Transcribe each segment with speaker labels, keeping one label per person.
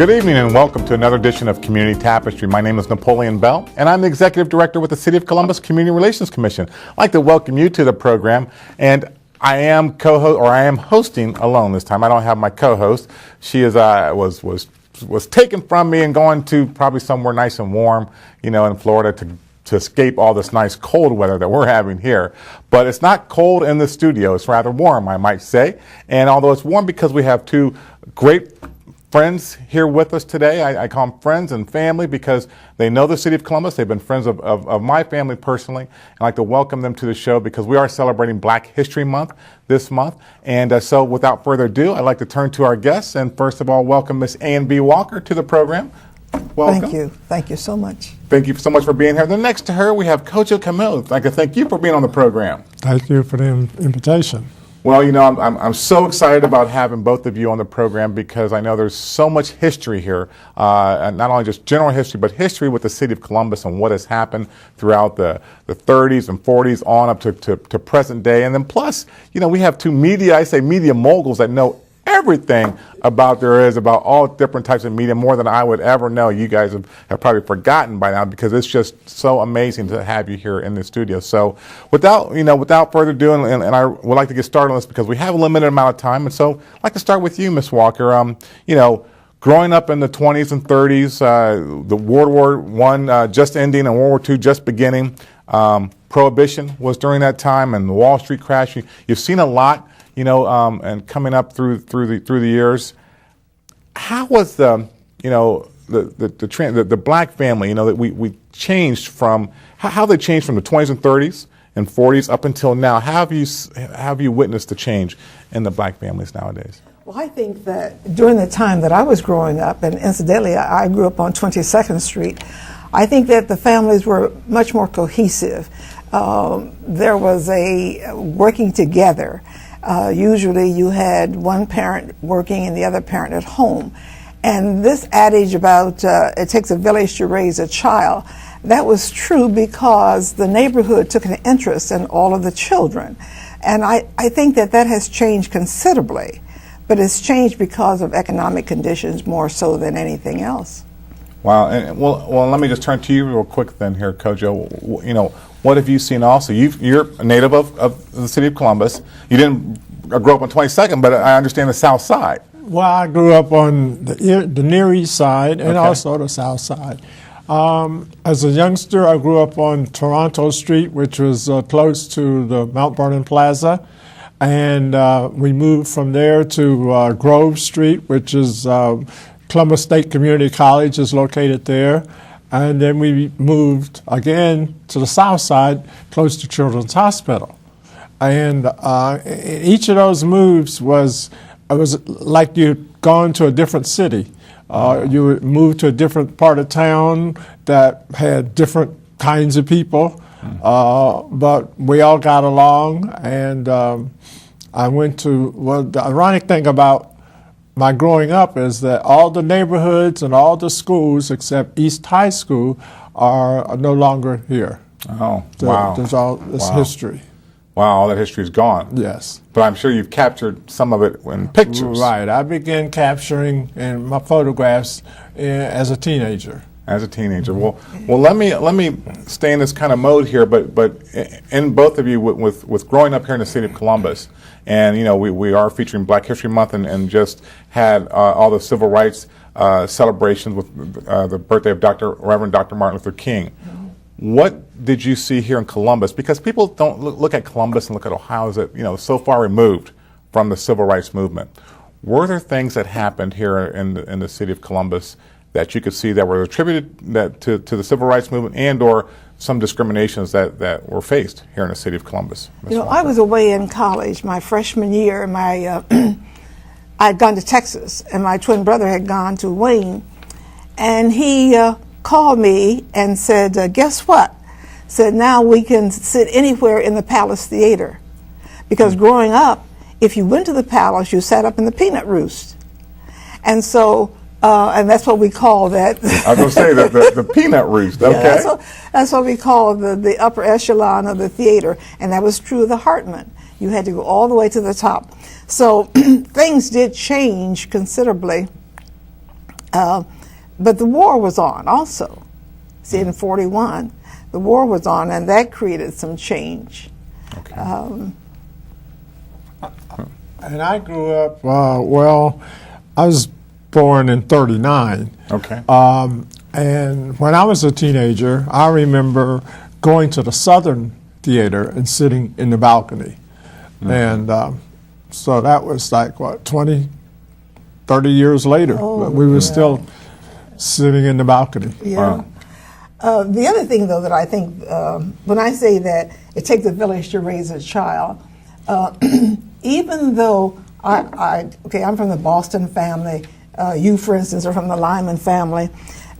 Speaker 1: Good evening and welcome to another edition of Community Tapestry. My name is Napoleon Bell and I'm the Executive Director with the City of Columbus Community Relations Commission. I'd like to welcome you to the program, and I am hosting alone this time. I don't have my co-host. She is was taken from me and going to probably somewhere nice and warm, in Florida to escape all this nice cold weather that we're having here. But it's not cold in the studio. It's rather warm, I might say. And although it's warm because we have two great friends here with us today. I call them friends and family because they know the City of Columbus. They've been friends of my family personally. I'd like to welcome them to the show because we are celebrating Black History Month this month. And so without further ado, I'd like to turn to our guests. And first of all, welcome Miss A&B Walker to the program. Welcome.
Speaker 2: Thank you. Thank you so much.
Speaker 1: Thank you so much for being here. Then next to her, we have Kojo Camille. I'd like to thank you for being on the program.
Speaker 3: Thank you for the invitation.
Speaker 1: Well, I'm so excited about having both of you on the program because I know there's so much history here, and not only just general history, but history with the City of Columbus and what has happened throughout the 30s and 40s on up to present day. And then plus, we have two media moguls that know everything about all different types of media, more than I would ever know. You guys have probably forgotten by now because it's just so amazing to have you here in the studio. So without further ado, and I would like to get started on this because we have a limited amount of time. And so I'd like to start with you, Miss Walker. Growing up in the 20s and 30s, the World War I just ending and World War II just beginning, Prohibition was during that time, and the Wall Street crash. You've seen a lot. And coming up through the years, how was the black family? That we changed from how they changed from the 20s and 30s and 40s up until now. How have you witnessed the change in the black families nowadays?
Speaker 2: Well, I think that during the time that I was growing up, and incidentally, I grew up on 22nd Street, I think that the families were much more cohesive. There was a working together. Usually you had one parent working and the other parent at home. And this adage about it takes a village to raise a child, that was true because the neighborhood took an interest in all of the children. And I think that has changed considerably, but it's changed because of economic conditions more so than anything else.
Speaker 1: Wow. And well, let me just turn to you real quick then here, Kojo. What have you seen also? You're a native of the City of Columbus. You didn't grow up on 22nd, but I understand the South Side.
Speaker 3: Well, I grew up on the Near East Side and also the South Side. As a youngster, I grew up on Toronto Street, which was close to the Mount Vernon Plaza. And we moved from there to Grove Street, which is Columbus State Community College is located there. And then we moved again to the South Side, close to Children's Hospital. And each of those moves was like you'd gone to a different city. You would move to a different part of town that had different kinds of people, but we all got along. And I went to, the ironic thing about my growing up is that all the neighborhoods and all the schools except East High School are no longer here.
Speaker 1: Oh, wow.
Speaker 3: There's all this history.
Speaker 1: Wow, all that history is gone.
Speaker 3: Yes.
Speaker 1: But I'm sure you've captured some of it in pictures.
Speaker 3: Right. I began capturing in my photographs as a teenager.
Speaker 1: As a teenager. Well, let me stay in this kind of mode here, but in both of you with growing up here in the City of Columbus, and we are featuring Black History Month and just had all the civil rights celebrations with the birthday of Reverend Dr. Martin Luther King. What did you see here in Columbus? Because people don't look at Columbus and look at Ohio as so far removed from the civil rights movement. Were there things that happened here in the City of Columbus that you could see that were attributed to the civil rights movement and or some discriminations that were faced here in the City of Columbus?
Speaker 2: I was away in college my freshman year. I'd gone to Texas, and my twin brother had gone to Wayne, and he called me and said, guess what? Said, now we can sit anywhere in the Palace Theater. Because growing up, if you went to the Palace, you sat up in the Peanut Roost. And so, and that's what we call that.
Speaker 1: I was going to say the Peanut Roost, okay.
Speaker 2: Yeah, that's what we call the upper echelon of the theater. And that was true of the Hartman. You had to go all the way to the top. So things did change considerably But the war was on also. See, in 41, the war was on, and that created some change.
Speaker 1: Okay.
Speaker 3: And I grew up, well, I was born in 39.
Speaker 1: Okay.
Speaker 3: And when I was a teenager, I remember going to the Southern Theater and sitting in the balcony. And so that was like, what, 20, 30 years later. We were still sitting in the balcony.
Speaker 2: Yeah. The other thing, though, that I think, when I say that it takes a village to raise a child, even though I'm from the Boston family, you, for instance, are from the Lyman family,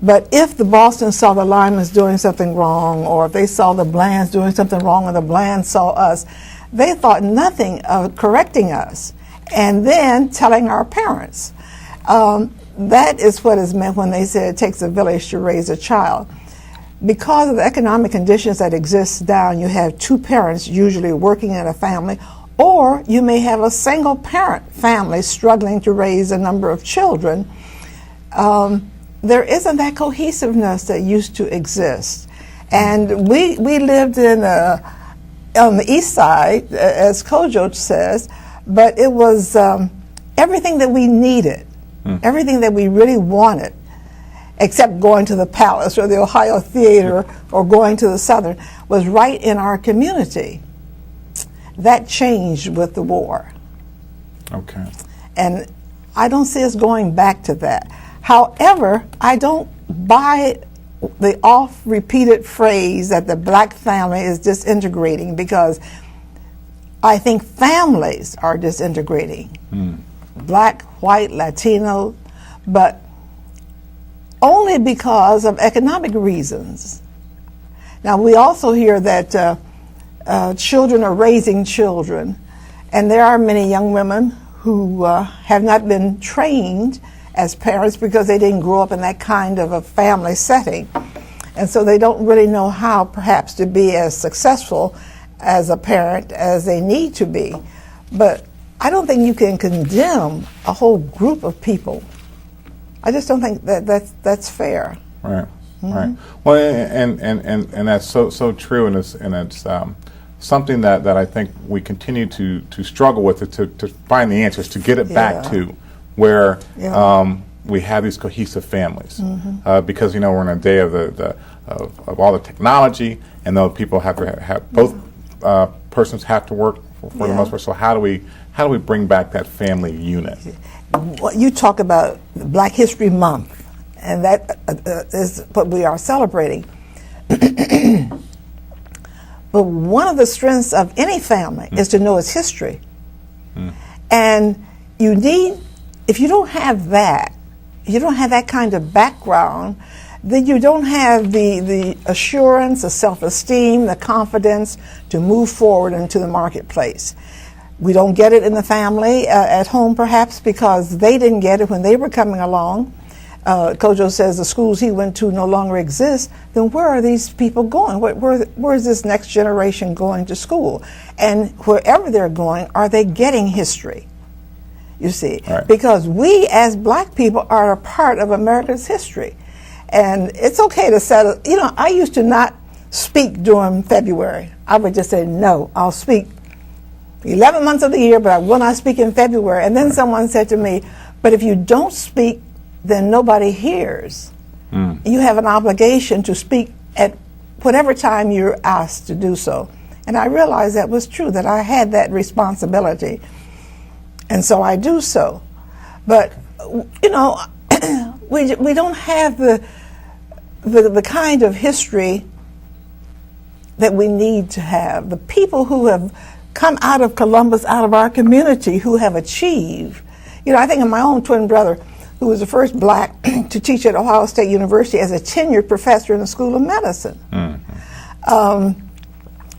Speaker 2: but if the Bostons saw the Lymans doing something wrong, or if they saw the Blands doing something wrong, and the Blands saw us, they thought nothing of correcting us and then telling our parents. That is what is meant when they say it takes a village to raise a child. Because of the economic conditions that exist down, you have two parents usually working in a family, or you may have a single parent family struggling to raise a number of children. There isn't that cohesiveness that used to exist. And we lived on the east side, as Kojo says, but it was everything that we needed, everything that we really wanted, except going to the Palace or the Ohio Theater or going to the Southern, was right in our community. That changed with the war.
Speaker 1: Okay.
Speaker 2: And I don't see us going back to that. However, I don't buy the oft-repeated phrase that the black family is disintegrating, because I think families are disintegrating. Black, white, Latino, but only because of economic reasons. Now, we also hear that children are raising children, and there are many young women who have not been trained as parents because they didn't grow up in that kind of a family setting. And so they don't really know how perhaps to be as successful as a parent as they need to be. But I don't think you can condemn a whole group of people. I just don't think that's fair.
Speaker 1: Right. Right. Well, and that's so true, and it's something that I think we continue to struggle with, to find the answers, to get it back to where we have these cohesive families, because we're in a day of all the technology, and though people have to have both persons have to work for the most part. So how do we bring back that family unit?
Speaker 2: Well, you talk about Black History Month, and that is what we are celebrating. But one of the strengths of any family is to know its history. And you need, if you don't have that, you don't have that kind of background, then you don't have the assurance, the self-esteem, the confidence to move forward into the marketplace. We don't get it in the family, at home perhaps, because they didn't get it when they were coming along. Kojo says the schools he went to no longer exist. Then where are these people going? Where is this next generation going to school? And wherever they're going, are they getting history? You see, because we as black people are a part of America's history. And it's okay to settle. I used to not speak during February. I would just say, no, I'll speak 11 months of the year, but I will not speak in February. And then someone said to me, but if you don't speak, then nobody hears. You have an obligation to speak at whatever time you're asked to do so. And I realized that was true, that I had that responsibility. And so I do so. But, we don't have the kind of history that we need to have. The people who have come out of Columbus, out of our community, who have achieved. I think of my own twin brother, who was the first black to teach at Ohio State University as a tenured professor in the School of Medicine.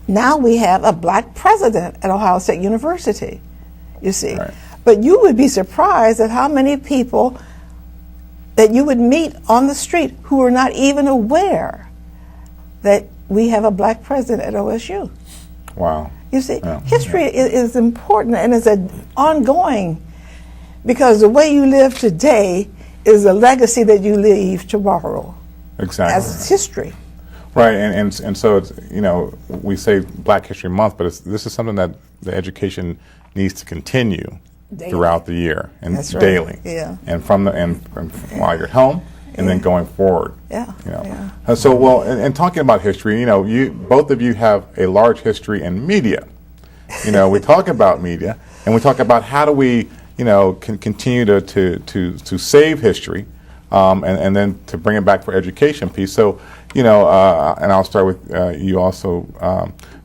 Speaker 2: Now we have a black president at Ohio State University, you see. But you would be surprised at how many people that you would meet on the street who are not even aware that we have a black president at OSU.
Speaker 1: Wow.
Speaker 2: You see, history is important, and it's an ongoing, because the way you live today is a legacy that you leave tomorrow
Speaker 1: Exactly.
Speaker 2: as history.
Speaker 1: Right, and so it's, you know, we say Black History Month, but this is something that the education needs to continue
Speaker 2: Daily.
Speaker 1: throughout the year and
Speaker 2: That's right.
Speaker 1: daily.
Speaker 2: Yeah.
Speaker 1: And from while you're at home and then going forward.
Speaker 2: Yeah.
Speaker 1: You know.
Speaker 2: Yeah.
Speaker 1: So well, and talking about history, you know, both of you have a large history in media. You know, we talk about media and we talk about how do we, you know, can continue to save history. And then to bring it back for education piece. So, you know, and I'll start with you also,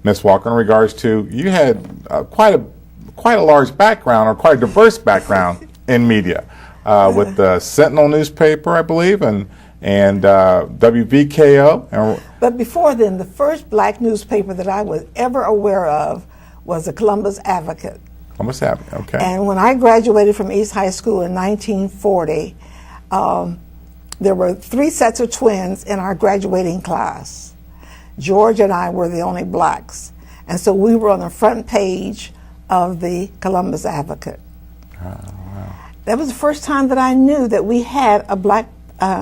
Speaker 1: Ms. Walker, in regards to you had quite a large background, or quite a diverse background in media, with the Sentinel newspaper, I believe, and WVKO.
Speaker 2: But before then, the first black newspaper that I was ever aware of was the Columbus Advocate.
Speaker 1: Columbus Advocate, okay.
Speaker 2: And when I graduated from East High School in 1940, there were 3 sets of twins in our graduating class. George and I were the only blacks. And so we were on the front page of the Columbus Advocate.
Speaker 1: Oh, wow.
Speaker 2: That was the first time that I knew that we had a black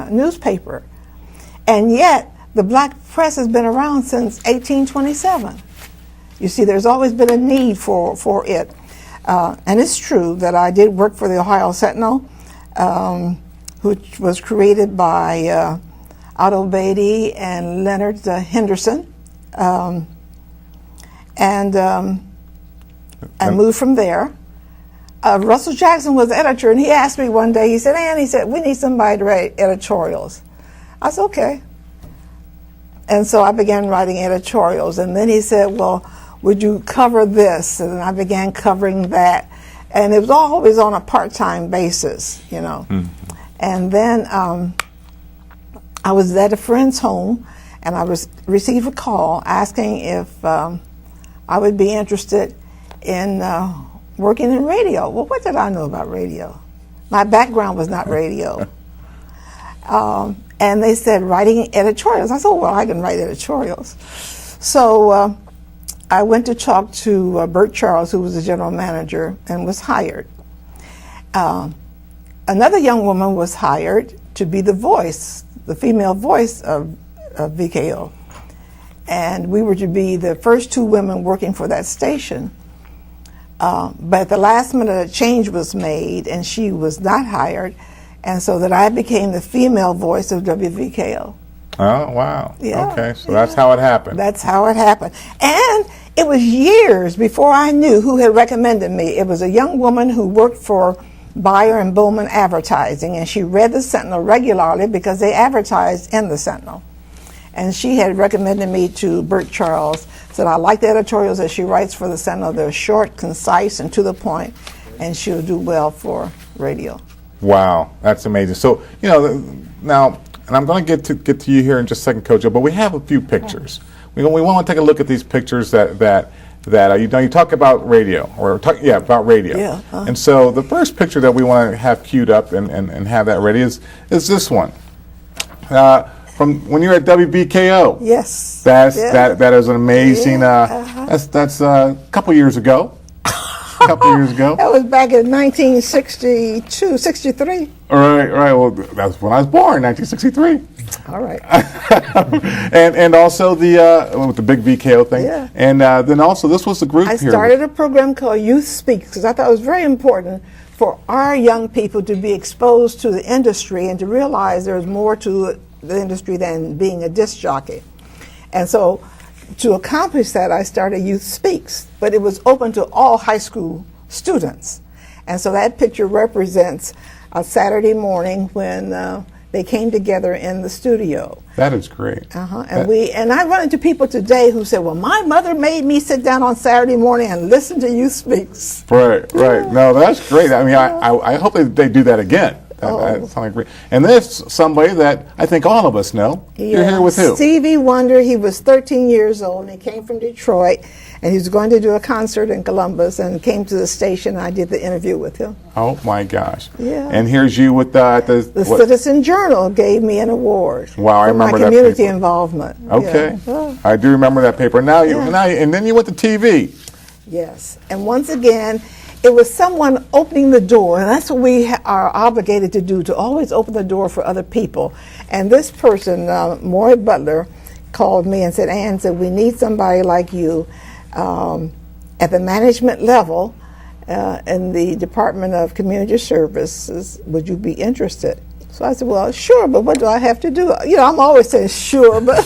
Speaker 2: newspaper. And yet, the black press has been around since 1827. You see, there's always been a need for it. And it's true that I did work for the Ohio Sentinel, which was created by Otto Beatty and Leonard Henderson. I moved from there. Russell Jackson was the editor, and he asked me one day, he said, Ann, he said, we need somebody to write editorials. I said, okay. And so I began writing editorials, and then he said, well, would you cover this? And I began covering that. And it was always on a part-time basis, you know. Mm-hmm. And then I was at a friend's home, and I received a call asking if I would be interested in working in radio. Well, what did I know about radio? My background was not radio. And they said writing editorials. I said, well, I can write editorials. So I went to talk to Bert Charles, who was the general manager, and was hired. Another young woman was hired to be the voice, the female voice of VKO. And we were to be the first 2 women working for that station. But at the last minute, a change was made, and she was not hired, and so that I became the female voice of WVKO.
Speaker 1: Oh, wow.
Speaker 2: Yeah,
Speaker 1: okay, so that's how it happened.
Speaker 2: That's how it happened. And it was years before I knew who had recommended me. It was a young woman who worked for Bayer and Bowman Advertising, and she read the Sentinel regularly because they advertised in the Sentinel. And she had recommended me to Bert Charles, said, I like the editorials that she writes for the Sentinel. They're short, concise, and to the point, and she'll do well for radio. Wow,
Speaker 1: that's amazing. So, you know, now, and I'm going to get to you here in just a second, Coach, but we have a few pictures. We want to take a look at these pictures that you know, you talk about radio, about radio.
Speaker 2: Yeah,
Speaker 1: And so the first picture that we want to have queued up and have that ready is this one. From when you were at WBKO.
Speaker 2: Yes.
Speaker 1: That is an amazing. That's a couple years ago. That
Speaker 2: was back in 1962, 63.
Speaker 1: Right. Well, that's when I was born, 1963.
Speaker 2: All right.
Speaker 1: and also with the big VKO thing.
Speaker 2: Yeah.
Speaker 1: And then also this was the group.
Speaker 2: I started a program called Youth Speaks because I thought it was very important for our young people to be exposed to the industry and to realize there's more to the industry than being a disc jockey. And so to accomplish that, I started Youth Speaks, but it was open to all high school students. And so that picture represents a Saturday morning when they came together in the studio.
Speaker 1: That is great.
Speaker 2: And I run into people today who say, well, my mother made me sit down on Saturday morning and listen to Youth Speaks.
Speaker 1: Right. No, that's great. I mean, I hope they do that again. That sounds great. And this somebody that I think all of us know.
Speaker 2: Yeah.
Speaker 1: You're here with who?
Speaker 2: Stevie Wonder. He was 13 years old, and he came from Detroit, and he was going to do a concert in Columbus, and came to the station, and I did the interview with him.
Speaker 1: Oh, my gosh.
Speaker 2: Yeah.
Speaker 1: And here's you with the
Speaker 2: Citizen Journal gave me an award.
Speaker 1: Wow, I remember
Speaker 2: my
Speaker 1: that
Speaker 2: community
Speaker 1: paper.
Speaker 2: involvement.
Speaker 1: Okay.
Speaker 2: Yeah.
Speaker 1: I do remember that paper. And then you went to TV.
Speaker 2: Yes. And once again, It was someone opening the door, and that's what we are obligated to do, to always open the door for other people. And this person, Maury Butler, called me and said, Ann, said, we need somebody like you at the management level in the Department of Community Services. Would you be interested? So I said, well, sure, but what do I have to do? You know, I'm always saying sure, but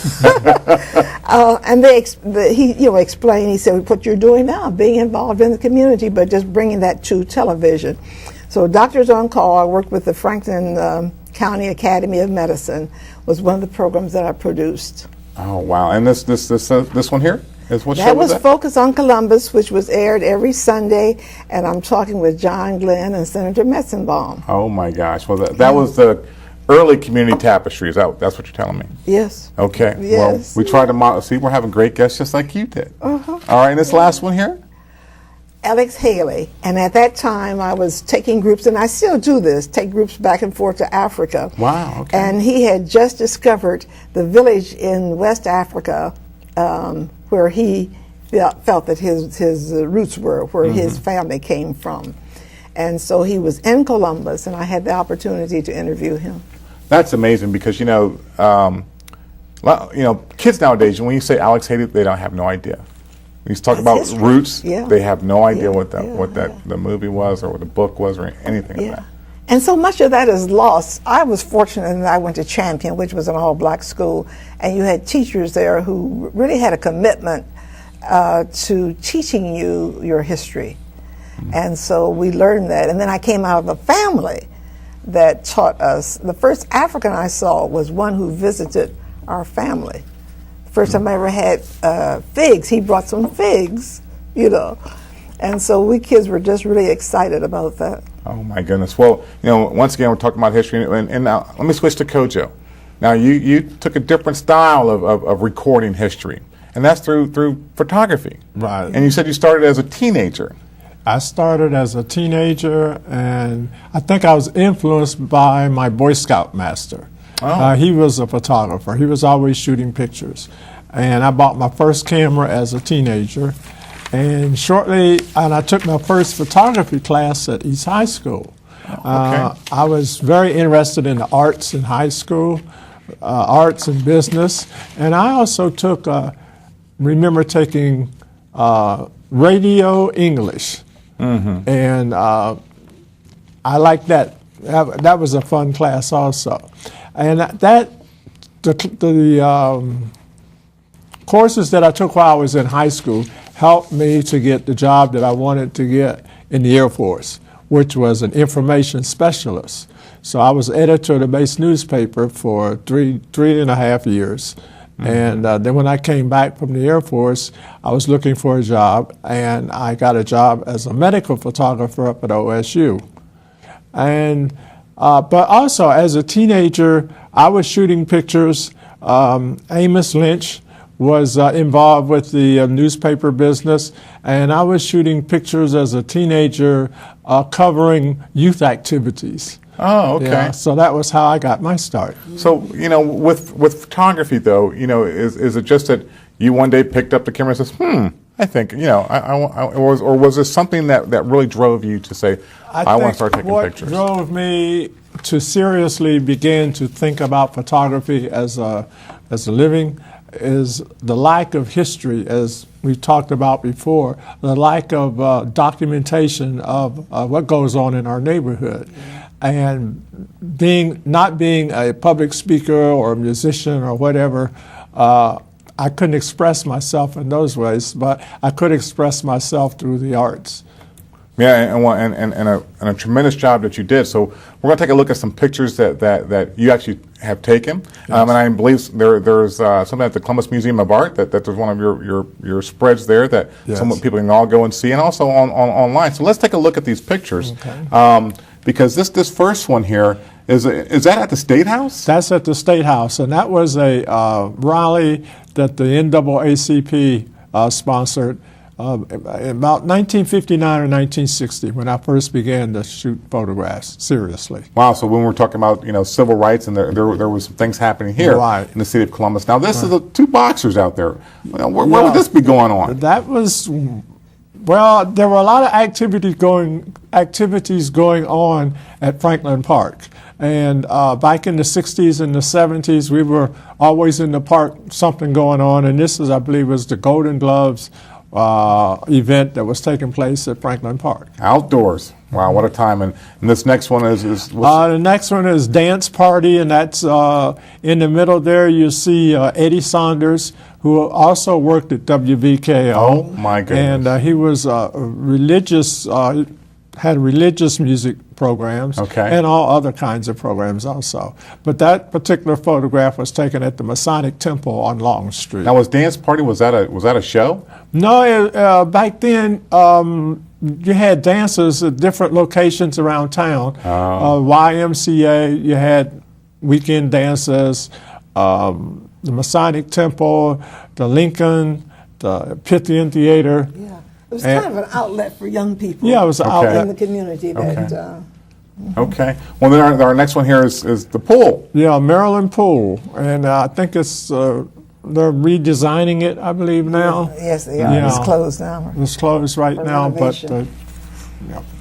Speaker 2: and he explained. He said, what you're doing now, being involved in the community, but just bringing that to television. So Doctors on Call, I worked with the Franklin County Academy of Medicine, was one of the programs that I produced.
Speaker 1: Oh wow! And this one here is what show
Speaker 2: That
Speaker 1: was
Speaker 2: was
Speaker 1: that?
Speaker 2: Focus on Columbus, which was aired every Sunday, and I'm talking with John Glenn and Senator Metzenbaum.
Speaker 1: Oh my gosh! Well, that was the early community tapestry. That's what you're telling me?
Speaker 2: Yes.
Speaker 1: Okay.
Speaker 2: Yes.
Speaker 1: Well, we tried to model. See, we're having great guests just like you did.
Speaker 2: Uh-huh.
Speaker 1: All right, and this last one here.
Speaker 2: Alex Haley, and at that time I was taking groups, and I still do this, take groups back and forth to Africa.
Speaker 1: Wow, okay.
Speaker 2: And he had just discovered the village in West Africa where he felt that his roots were, where his family came from. And so he was in Columbus, and I had the opportunity to interview him.
Speaker 1: That's amazing because, kids nowadays, when you say Alex Haley, they don't have no idea. When you talk about
Speaker 2: history.
Speaker 1: roots,
Speaker 2: Yeah.
Speaker 1: they have no idea what
Speaker 2: Yeah.
Speaker 1: the movie was or what the book was or anything like that.
Speaker 2: And so much of that is lost. I was fortunate that I went to Champion, which was an all-black school, and you had teachers there who really had a commitment to teaching you your history. And so we learned that. And then I came out of a family that taught us. The first African I saw was one who visited our family. First time I ever had figs, he brought some figs, And so we kids were just really excited about that.
Speaker 1: Oh my goodness. Well, once again, we're talking about history, and now let me switch to Kojo. Now, you took a different style of recording history, and that's through photography.
Speaker 3: Right.
Speaker 1: And you said you started as a teenager.
Speaker 3: I started as a teenager, and I think I was influenced by my Boy Scout master.
Speaker 1: Oh.
Speaker 3: He was a photographer. He was always shooting pictures. And I bought my first camera as a teenager. And I took my first photography class at East High School.
Speaker 1: Okay.
Speaker 3: I was very interested in the arts in high school, arts and business. And I also remember taking radio English. Mm-hmm. And I liked that. That was a fun class also. And the courses that I took while I was in high school helped me to get the job that I wanted to get in the Air Force, which was an information specialist. So I was editor of the base newspaper for three and a half years. Mm-hmm. And then when I came back from the Air Force, I was looking for a job, and I got a job as a medical photographer up at OSU. And but also, as a teenager, I was shooting pictures. Amos Lynch was involved with the newspaper business, and I was shooting pictures as a teenager covering youth activities.
Speaker 1: Oh, okay.
Speaker 3: Yeah, so that was how I got my start.
Speaker 1: So, with photography, though, is it just that you one day picked up the camera and says, I think, or was there something that really drove you to say, I want to start taking pictures?
Speaker 3: What drove me to seriously begin to think about photography as a living is the lack of history, as we talked about before, the lack of documentation of what goes on in our neighborhood. And not being a public speaker or a musician or whatever, I couldn't express myself in those ways, but I could express myself through the arts.
Speaker 1: Yeah, and a tremendous job that you did. So we're going to take a look at some pictures that you actually have taken. Yes. And I believe there's something at the Columbus Museum of Art that there's one of your spreads there that
Speaker 3: yes.
Speaker 1: some people can all go and see, and also online. So let's take a look at these pictures.
Speaker 3: Okay.
Speaker 1: Because this first one here, is that at the State House?
Speaker 3: That's at the State House, and that was a rally that the NAACP sponsored about 1959 or 1960 when I first began to shoot photographs seriously.
Speaker 1: Wow! So when we're talking about civil rights, and there was some things happening here
Speaker 3: right.
Speaker 1: in the city of Columbus. Now this is the two boxers out there. Where would this be going on?
Speaker 3: That was Well, there were a lot of activities going on at Franklin Park. And back in the 60s and the 70s, we were always in the park, something going on. And this is, I believe, was the Golden Gloves event that was taking place at Franklin Park.
Speaker 1: Outdoors. Wow, what a time. And this next one is
Speaker 3: the next one is Dance Party, and that's in the middle there. You see Eddie Saunders, who also worked at WVKO.
Speaker 1: Oh, my goodness.
Speaker 3: And he was religious, had religious music programs, and all other kinds of programs also. But that particular photograph was taken at the Masonic Temple on Long Street.
Speaker 1: Now, was Dance Party, was that a show?
Speaker 3: No, back then you had dances at different locations around town. YMCA, you had weekend dances, the Masonic Temple, the Lincoln, the Pythian Theater.
Speaker 2: Yeah. It was kind of an outlet for young people.
Speaker 3: Yeah, it was an outlet
Speaker 2: in the community.
Speaker 1: Okay. Well, then our next one here is the pool.
Speaker 3: Yeah, Maryland Pool, and I think it's they're redesigning it, I believe now.
Speaker 2: Yes, they are. Yeah. It's closed now.
Speaker 3: It's closed right now,
Speaker 2: renovation.
Speaker 3: but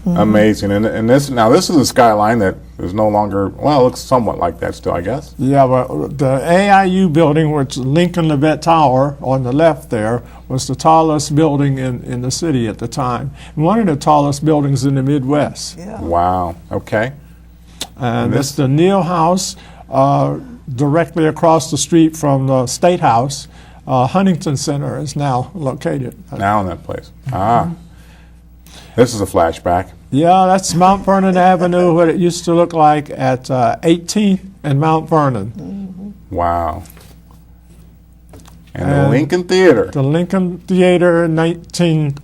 Speaker 1: Amazing. And this is a skyline that is no longer, well, it looks somewhat like that still, I guess.
Speaker 3: Yeah, well, the AIU building, which Lincoln Levet Tower on the left there, was the tallest building in the city at the time. And one of the tallest buildings in the Midwest.
Speaker 2: Yeah.
Speaker 1: Wow. Okay.
Speaker 3: And it's the Neal House, directly across the street from the State House. Huntington Center is now located.
Speaker 1: Now in that place. This is a flashback.
Speaker 3: Yeah, that's Mount Vernon Avenue, what it used to look like at 18th and Mount Vernon.
Speaker 2: Mm-hmm.
Speaker 1: Wow. And the Lincoln Theater.
Speaker 3: The Lincoln Theater,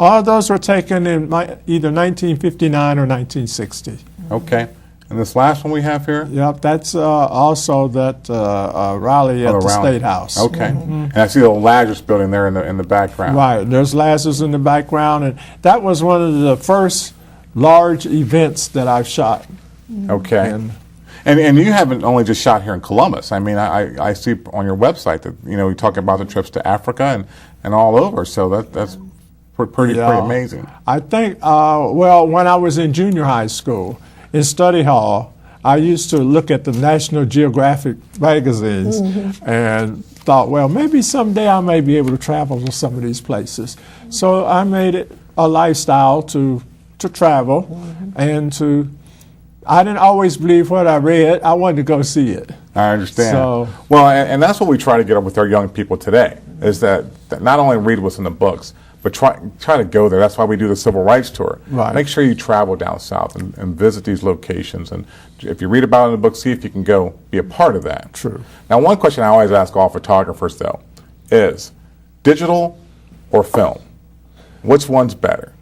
Speaker 3: all those were taken in either 1959 or 1960.
Speaker 1: Okay. And this last one we have here?
Speaker 3: Yep, that's also that rally at the State House.
Speaker 1: Okay. And I see the Lazarus building there in the background.
Speaker 3: Right, there's Lazarus in the background, and that was one of the first large events that I've shot.
Speaker 1: Okay. And you haven't only just shot here in Columbus. I mean, I see on your website that, you talk about the trips to Africa and all over, so that's pretty amazing.
Speaker 3: I think, well, when I was in junior high school, in study hall, I used to look at the National Geographic magazines and thought, well, maybe someday I may be able to travel to some of these places. So I made it a lifestyle to travel and I didn't always believe what I read. I wanted to go see it.
Speaker 1: I understand.
Speaker 3: So,
Speaker 1: well, and that's what we try to get up with our young people today, is that not only read what's in the books, but try to go there. That's why we do the Civil Rights Tour.
Speaker 3: Right.
Speaker 1: Make sure you travel down south and visit these locations. And if you read about it in the book, see if you can go be a part of that.
Speaker 3: True.
Speaker 1: Now, one question I always ask all photographers, though, is digital or film? Which one's better?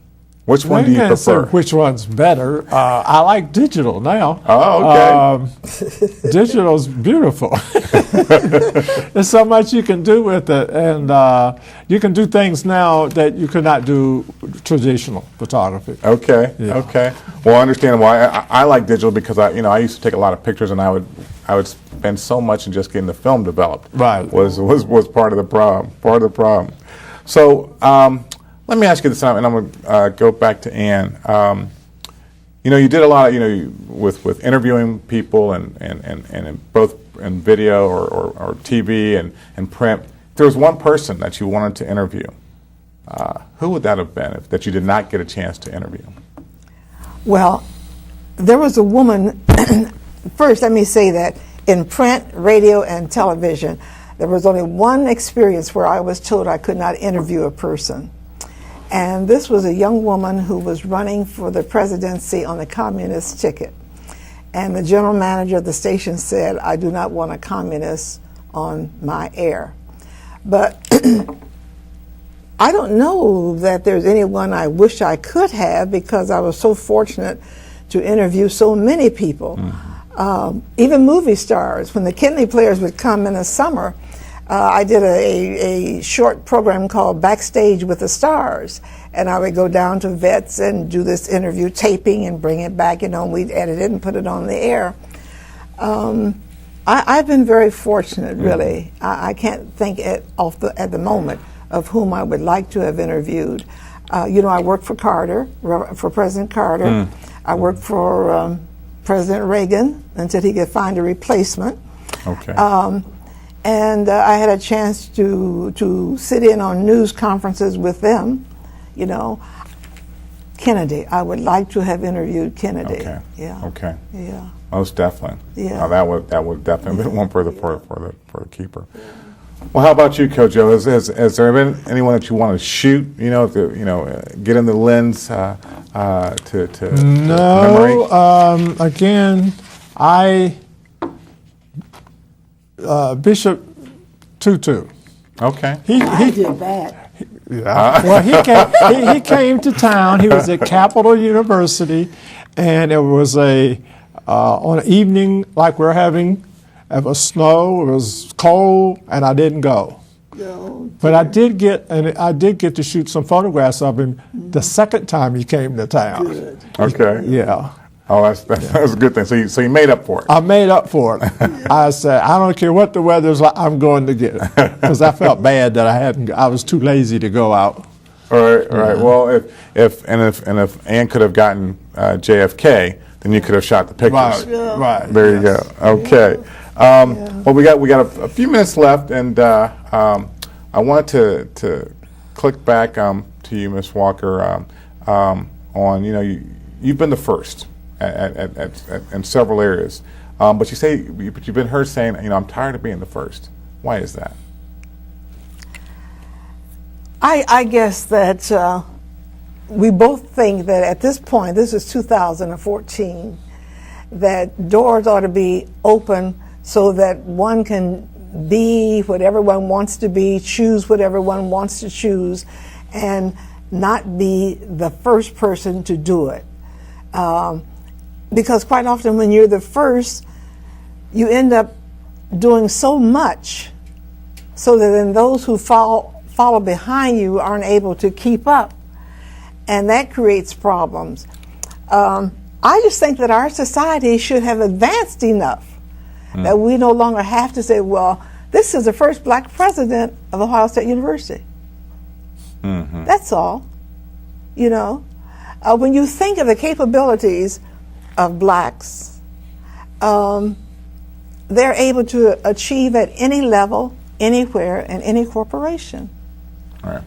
Speaker 1: Which one do you prefer?
Speaker 3: Which one's better? I like digital now.
Speaker 1: Oh, okay.
Speaker 3: Digital's beautiful. There's so much you can do with it, and you can do things now that you could not do traditional photography.
Speaker 1: Okay. Yeah. Okay. Well, understandable. I like digital because I used to take a lot of pictures, and I would spend so much in just getting the film developed.
Speaker 3: Right.
Speaker 1: Was part of the problem. Part of the problem. So. Let me ask you this, and I'm going to go back to Ann. You did a lot, with interviewing people and both in video or TV and print. If there was one person that you wanted to interview, who would that have been that you did not get a chance to interview?
Speaker 2: Well, there was a woman, first let me say that in print, radio, and television, there was only one experience where I was told I could not interview a person. And this was a young woman who was running for the presidency on a communist ticket. And the general manager of the station said, I do not want a communist on my air. But I don't know that there's anyone I wish I could have, because I was so fortunate to interview so many people. Even movie stars. When the Kennedy Players would come in the summer, I did a short program called Backstage with the Stars, and I would go down to vets and do this interview taping and bring it back, and we'd edit it and put it on the air. I've been very fortunate, really. I can't think at the moment of whom I would like to have interviewed. I worked for Carter, for President Carter. I worked for President Reagan until he could find a replacement.
Speaker 1: Okay.
Speaker 2: And I had a chance to sit in on news conferences with them. Kennedy, I would like to have interviewed Kennedy.
Speaker 1: Okay.
Speaker 2: Yeah.
Speaker 1: Okay.
Speaker 2: Yeah.
Speaker 1: Most definitely.
Speaker 2: Yeah.
Speaker 1: That would definitely be one for the keeper. Well, how about you, Coach Joe? Has there been anyone that you want to shoot? Get in the lens to
Speaker 3: No. Again, Bishop Tutu.
Speaker 1: Okay.
Speaker 2: I did that.
Speaker 3: Well, he came to town. He was at Capital University, and it was on an evening like we're having. It was snow. It was cold, and I didn't go.
Speaker 2: No.
Speaker 3: But I did get to shoot some photographs of him the second time he came to town.
Speaker 2: Good.
Speaker 1: Okay.
Speaker 3: Yeah.
Speaker 1: Oh, that's a good thing. So you made up for it.
Speaker 3: I made up for it. I said, I don't care what the weather's like, I'm going to get it. Because I felt bad that I was too lazy to go out.
Speaker 1: All right. Well, if Ann could have gotten JFK, then you could have shot the pictures.
Speaker 3: Right.
Speaker 1: There you go. Okay. Well, we got a few minutes left, and I wanted to click back to you, Ms. Walker, on you've been the first in several areas, but you've been heard saying I'm tired of being the first. Why is that?
Speaker 2: I guess that we both think that at this point, this is 2014, that doors ought to be open so that one can be whatever one wants to be, choose whatever one wants to choose, and not be the first person to do it. Because quite often when you're the first, you end up doing so much so that then those who follow behind you aren't able to keep up. And that creates problems. I just think that our society should have advanced enough that we no longer have to say, well, this is the first black president of Ohio State University. Mm-hmm. That's all. When you think of the capabilities of blacks, they're able to achieve at any level, anywhere, in any corporation.
Speaker 1: All right.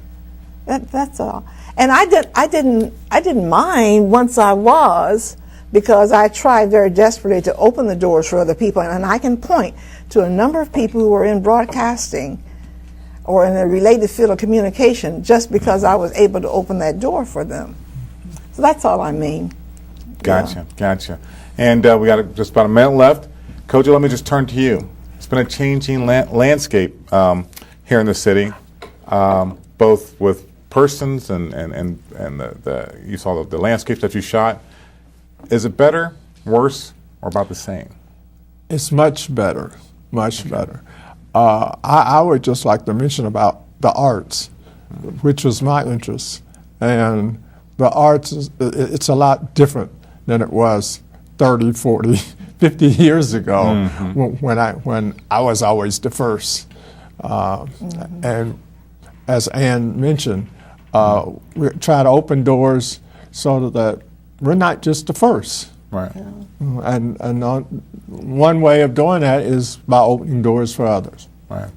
Speaker 2: That's all. And I didn't mind once I was, because I tried very desperately to open the doors for other people. And I can point to a number of people who were in broadcasting or in a related field of communication just because I was able to open that door for them. So that's all I mean.
Speaker 1: Gotcha. And we got just about a minute left. Coach, let me just turn to you. It's been a changing landscape here in the city, both with persons and you saw the landscapes that you shot. Is it better, worse, or about the same?
Speaker 3: It's much better, much better. I would just like to mention about the arts, which was my interest. And the arts, it's a lot different than it was 30, 40, 50 years ago when I was always the first. And as Ann mentioned, we try to open doors so that we're not just the first.
Speaker 1: Right.
Speaker 3: And one way of doing that is by opening doors for others.
Speaker 1: Right.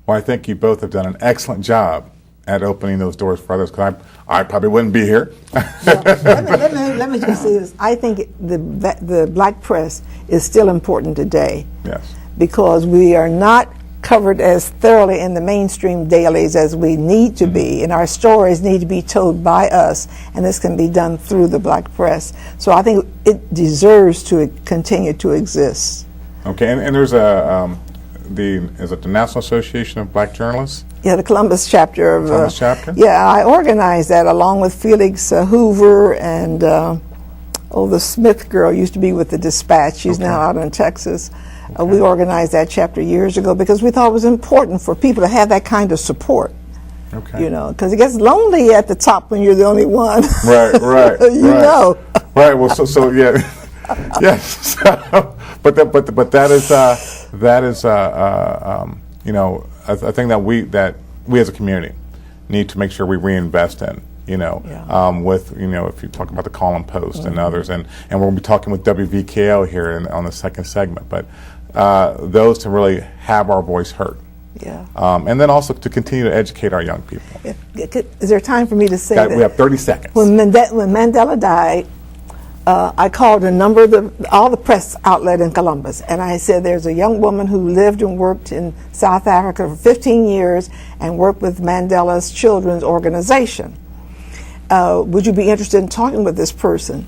Speaker 1: Well, I think you both have done an excellent job at opening those doors for others, because I probably wouldn't be here.
Speaker 2: Let me just say this. I think the black press is still important today.
Speaker 1: Yes.
Speaker 2: Because we are not covered as thoroughly in the mainstream dailies as we need to be, and our stories need to be told by us, and this can be done through the black press. So I think it deserves to continue to exist.
Speaker 1: Okay, and there's is it the National Association of Black Journalists?
Speaker 2: Yeah, the Columbus chapter of
Speaker 1: Columbus chapter?
Speaker 2: Yeah, I organized that along with Felix Hoover and the Smith girl used to be with the Dispatch. She's now out in Texas. We organized that chapter years ago because we thought it was important for people to have that kind of support.
Speaker 1: Okay.
Speaker 2: Because it gets lonely at the top when you're the only one.
Speaker 1: Right.
Speaker 2: you know.
Speaker 1: Right. Well, so yeah, yes. But that is a thing that we as a community need to make sure we reinvest in,
Speaker 2: Yeah.
Speaker 1: with, if you talk about the Column Post and others, and we're going to be talking with WVKO here on the second segment, but those to really have our voice heard.
Speaker 2: Yeah.
Speaker 1: And then also to continue to educate our young people.
Speaker 2: Is there time for me to say that?
Speaker 1: We have 30 seconds.
Speaker 2: When Mandela died, I called a number of all the press outlet in Columbus, and I said there's a young woman who lived and worked in South Africa for 15 years and worked with Mandela's children's organization. Would you be interested in talking with this person?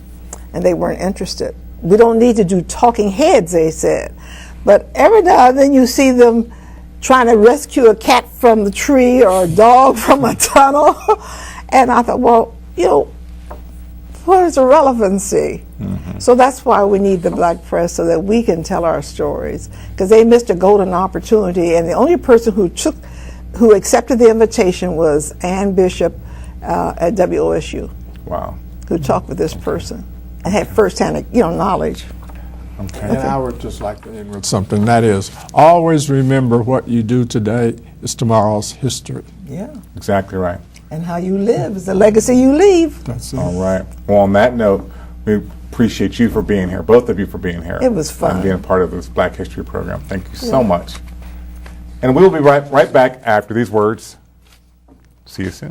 Speaker 2: And they weren't interested. We don't need to do talking heads, they said. But every now and then you see them trying to rescue a cat from the tree or a dog from a tunnel. And I thought, well, what is the relevancy? Mm-hmm. So that's why we need the black press, so that we can tell our stories, because they missed a golden opportunity. And the only person who accepted the invitation was Ann Bishop at WOSU.
Speaker 1: Wow.
Speaker 2: Who talked with this person and had firsthand, knowledge.
Speaker 1: Okay.
Speaker 3: And I would just like to end with something. That is, always remember what you do today is tomorrow's history.
Speaker 2: Yeah.
Speaker 1: Exactly right.
Speaker 2: And how you live is the legacy you leave.
Speaker 3: That's it.
Speaker 1: All right. Well, on that note, we appreciate you for being here, both of you for being here.
Speaker 2: It was fun.
Speaker 1: And being a part of this Black History program. Thank you so much. And we will be right back after these words. See you soon.